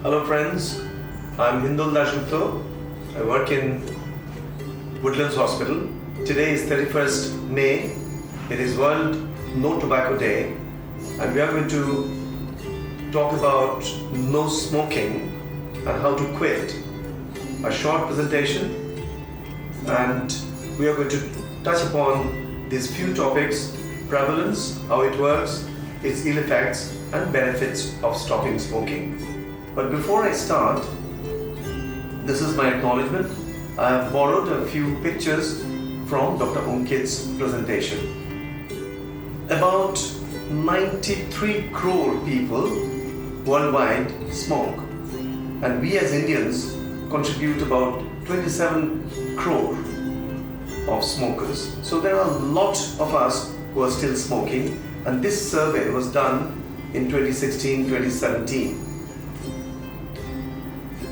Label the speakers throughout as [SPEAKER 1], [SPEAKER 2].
[SPEAKER 1] Hello friends, I'm Hindol Dasgupta. I work in Woodlands Hospital. Today is 31st May. It is World No Tobacco Day, and we are going to talk about no smoking and how to quit. A short presentation, and we are going to touch upon these few topics: prevalence, how it works, its ill effects and benefits of stopping smoking. But before I start, this is my acknowledgement. I have borrowed a few pictures from Dr. Ankit's presentation. About 93 crore people worldwide smoke, and we as Indians contribute about 27 crore of smokers. So there are a lot of us who are still smoking, and this survey was done in 2016-2017.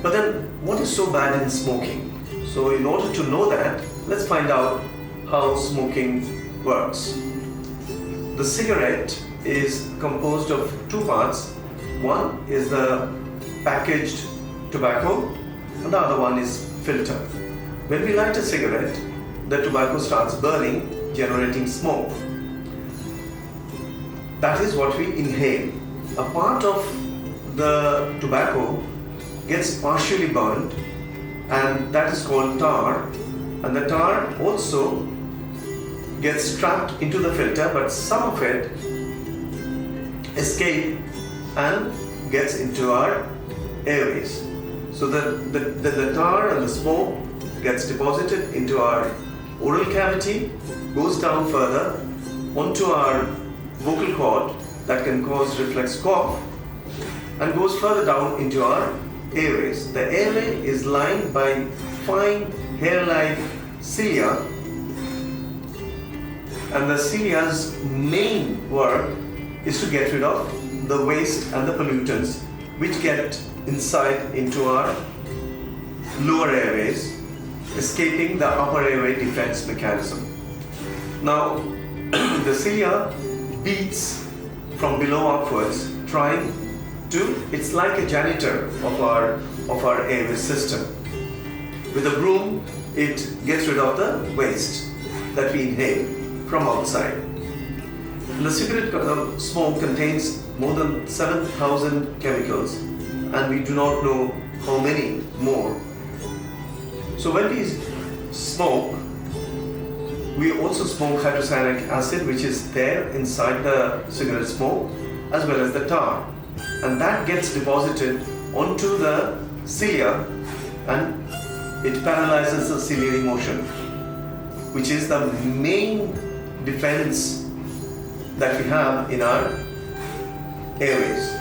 [SPEAKER 1] But then, what is so bad in smoking? So in order to know that, let's find out how smoking works. The cigarette is composed of two parts. One is the packaged tobacco, and the other one is filter. When we light a cigarette, the tobacco starts burning, generating smoke. That is what we inhale. A part of the tobacco gets partially burned, and that is called tar, and the tar also gets trapped into the filter, but some of it escapes and gets into our airways. So the tar and the smoke gets deposited into our oral cavity, goes down further onto our vocal cord that can cause reflex cough, and goes further down into our airways. The airway is lined by fine hair-like cilia, and the cilia's main work is to get rid of the waste and the pollutants which get inside into our lower airways, escaping the upper airway defense mechanism. Now, the cilia beats from below upwards, trying to, it's like a janitor of our airway system. With a broom, it gets rid of the waste that we inhale from outside. The cigarette smoke contains more than 7,000 chemicals, and we do not know how many more. So when we smoke, we also smoke hydrocyanic acid, which is there inside the cigarette smoke, as well as the tar, and that gets deposited onto the cilia, and it paralyzes the ciliary motion, which is the main defense that we have in our airways.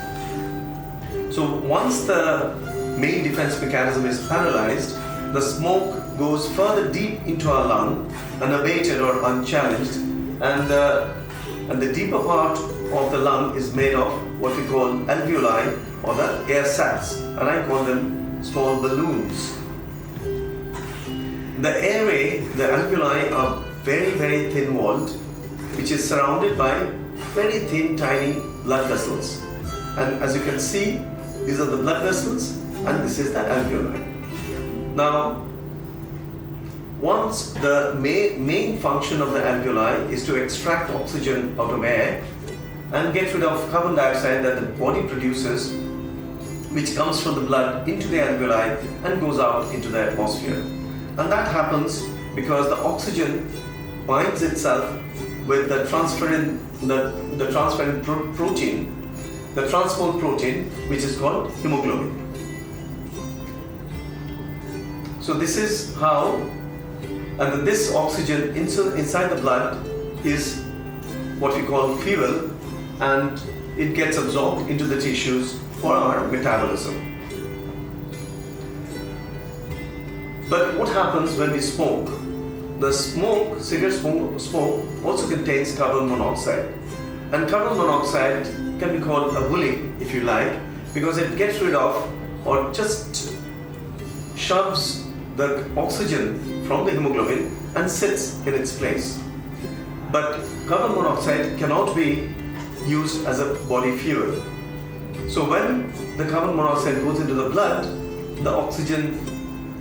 [SPEAKER 1] So once the main defense mechanism is paralyzed, the smoke goes further deep into our lung, unabated or unchallenged, and the deeper part of the lung is made of what we call alveoli, or the air sacs, and I call them small balloons. The airway, the alveoli, are very, very thin walled, which is surrounded by very thin, tiny blood vessels. And as you can see, these are the blood vessels, and this is the alveoli. Now, once the main function of the alveoli is to extract oxygen out of air and get rid of carbon dioxide that the body produces, which comes from the blood into the alveoli and goes out into the atmosphere. And that happens because the oxygen binds itself with the transferrin protein, the transport protein, which is called hemoglobin. So this is how, and this oxygen inside the blood is what we call fuel, and it gets absorbed into the tissues for our metabolism. But what happens when we smoke? The cigarette smoke also contains carbon monoxide, and carbon monoxide can be called a bully, if you like, because it gets rid of, or just shoves the oxygen from the hemoglobin and sits in its place. But carbon monoxide cannot be used as a body fuel. So when the carbon monoxide goes into the blood, the oxygen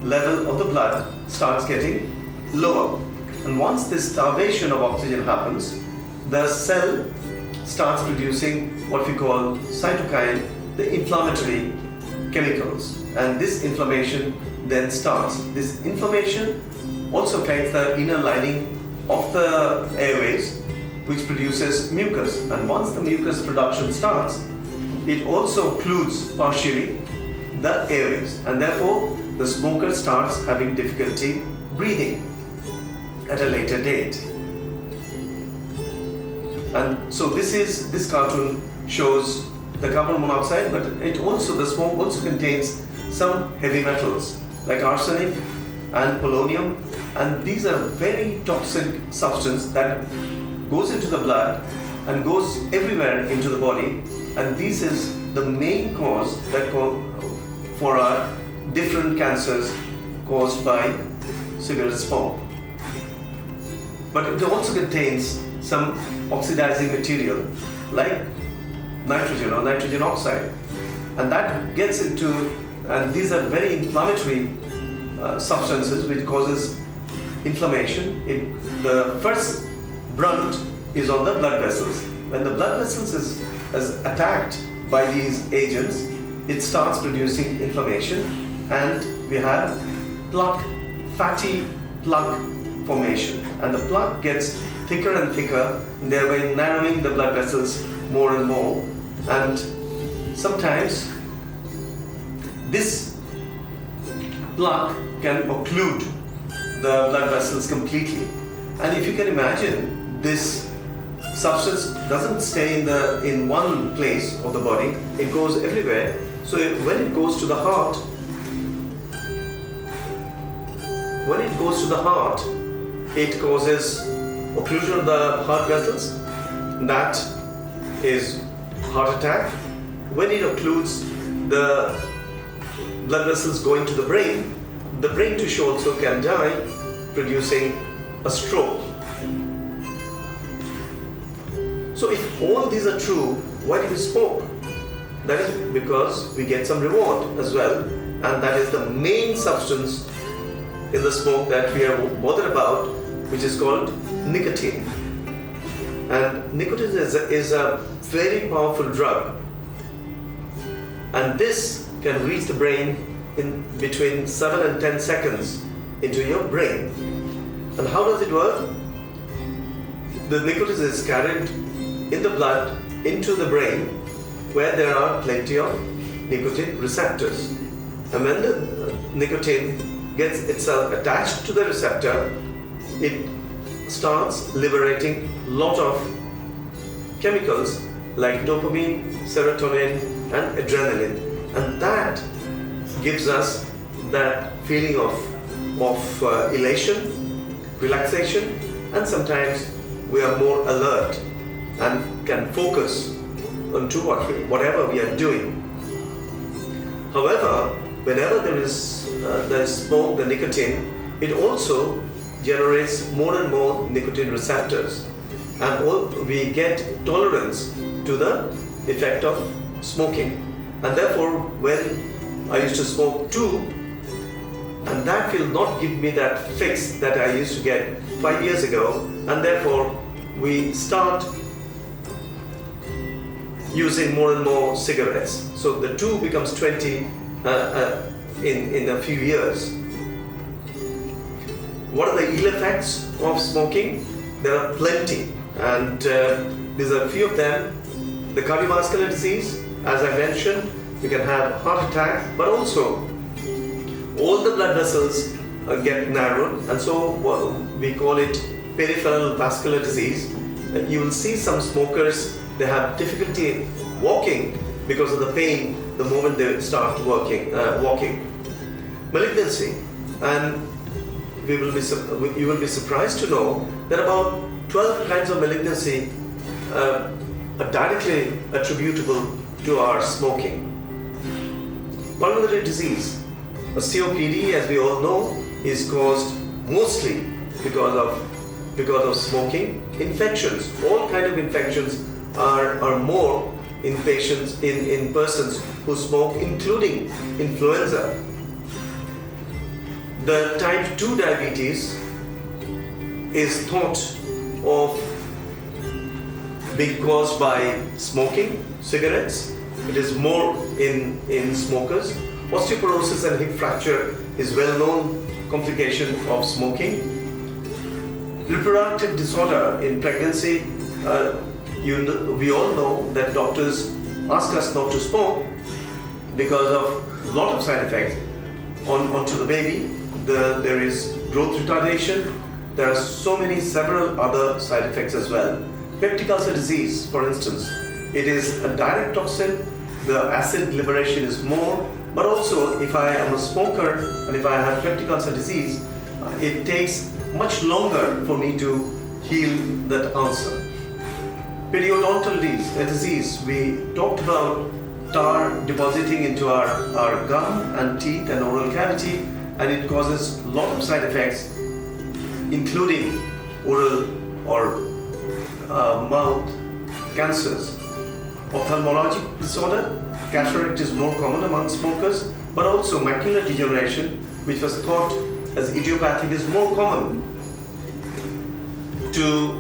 [SPEAKER 1] level of the blood starts getting lower. And once this starvation of oxygen happens, the cell starts producing what we call cytokine, the inflammatory chemicals. And this inflammation then starts. This inflammation also affects the inner lining of the airways, which produces mucus. And once the mucus production starts, it also occludes partially the airways, and therefore the smoker starts having difficulty breathing at a later date. And so this cartoon shows the carbon monoxide, but the smoke also contains some heavy metals like arsenic and polonium, and these are very toxic substance that goes into the blood and goes everywhere into the body, and this is the main cause for our different cancers caused by cigarette smoke. But it also contains some oxidizing material like nitrogen or nitrogen oxide, and that gets into, and these are very inflammatory substances which causes inflammation. The first brunt is on the blood vessels. When the blood vessels is attacked by these agents, it starts producing inflammation, and we have plaque, fatty plaque formation, and the plaque gets thicker and thicker, thereby narrowing the blood vessels more and more, and sometimes this plaque can occlude the blood vessels completely. And if you can imagine, this substance doesn't stay in one place of the body, it goes everywhere. So when it goes to the heart, it causes occlusion of the heart vessels. That is heart attack. When it occludes the blood vessels going to the brain tissue also can die, producing a stroke. So if all these are true, why do we smoke? That is because we get some reward as well, and that is the main substance in the smoke that we are bothered about, which is called nicotine. And nicotine is a very powerful drug, and this can reach the brain in between 7 and 10 seconds into your brain. And how does it work? The nicotine is carried in the blood into the brain, where there are plenty of nicotine receptors. And when the nicotine gets itself attached to the receptor, it starts liberating a lot of chemicals like dopamine, serotonin, and adrenaline. And that gives us that feeling of elation, relaxation, and sometimes we are more alert and can focus onto whatever we are doing. However, whenever there is smoke, the nicotine, it also generates more and more nicotine receptors, and we get tolerance to the effect of smoking. And therefore, when I used to smoke too, and that will not give me that fix that I used to get 5 years ago, and therefore we start using more and more cigarettes. So the 2 becomes 20 in a few years. What are the ill effects of smoking? There are plenty, and these are a few of them. The cardiovascular disease, as I mentioned, you can have heart attack, but also all the blood vessels get narrowed, and so we call it peripheral vascular disease. You will see some smokers, they have difficulty walking because of the pain the moment they start walking. Malignancy, and you will be surprised to know that about 12 kinds of malignancy are directly attributable to our smoking. Pulmonary disease, a COPD, as we all know, is caused mostly because of smoking. Infections, all kinds of infections are more in patients, in persons who smoke, including influenza. The type 2 diabetes is thought of being caused by smoking, cigarettes. It is more in smokers. Osteoporosis and hip fracture is well-known complication of smoking. Reproductive disorder in pregnancy, we all know that doctors ask us not to smoke because of a lot of side effects onto the baby. There is growth retardation. There are several other side effects as well. Peptic ulcer disease, for instance, it is a direct toxin. The acid liberation is more, but also if I am a smoker and if I have peptic ulcer disease, it takes much longer for me to heal that ulcer. Periodontal disease, we talked about tar depositing into our gum and teeth and oral cavity, and it causes a lot of side effects, including oral or mouth cancers. Ophthalmologic disorder, cataract is more common among smokers, but also macular degeneration, which was thought as idiopathic, is more common to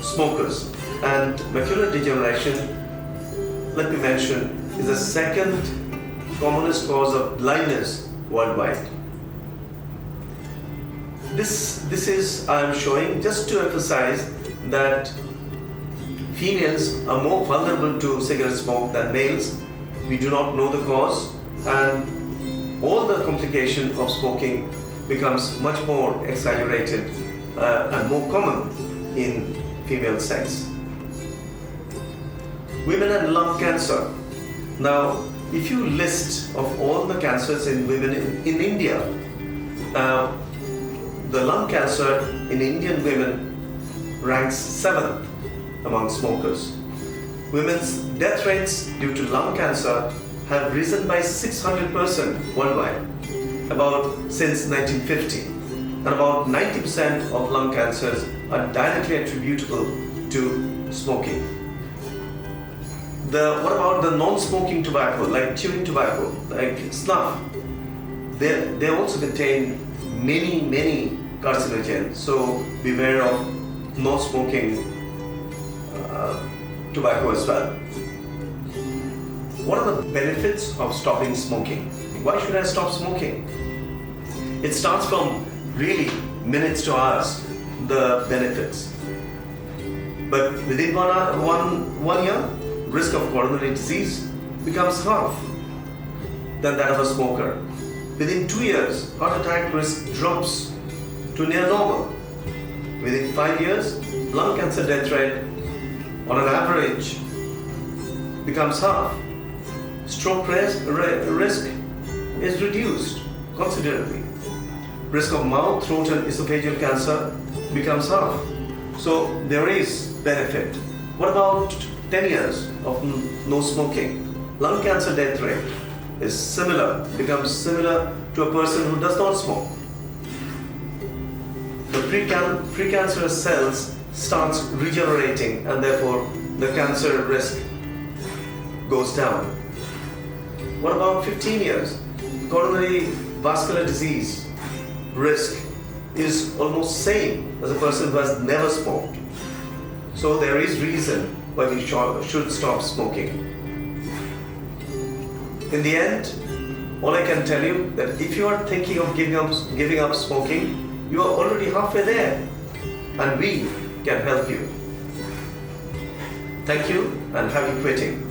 [SPEAKER 1] smokers. And macular degeneration, let me mention, is the second commonest cause of blindness worldwide. This is, I am showing just to emphasize that females are more vulnerable to cigarette smoke than males. We do not know the cause, and all the complication of smoking becomes much more exaggerated and more common in female sex. Women and lung cancer. Now, if you list of all the cancers in women in India, the lung cancer in Indian women ranks 7th among smokers. Women's death rates due to lung cancer have risen by 600% worldwide since 1950, and about 90% of lung cancers are directly attributable to smoking. What about the non-smoking tobacco, like chewing tobacco, like snuff? They also contain many carcinogens, so beware of non-smoking tobacco as well. What are the benefits of stopping smoking? Why should I stop smoking? It starts from really minutes to hours, the benefits. But within one year, risk of coronary disease becomes half than that of a smoker. Within 2 years, heart attack risk drops to near normal. Within 5 years, lung cancer death rate on an average becomes half. Stroke risk is reduced considerably. Risk of mouth, throat and esophageal cancer becomes half. So there is benefit. What about 10 years of no smoking? Lung cancer death rate becomes similar to a person who does not smoke. The precancerous cells starts regenerating, and therefore the cancer risk goes down. What about 15 years? Coronary vascular disease risk is almost same as a person who has never smoked. So there is reason why we should stop smoking. In the end, all I can tell you that if you are thinking of giving up smoking, you are already halfway there, and we can help you. Thank you, and happy quitting.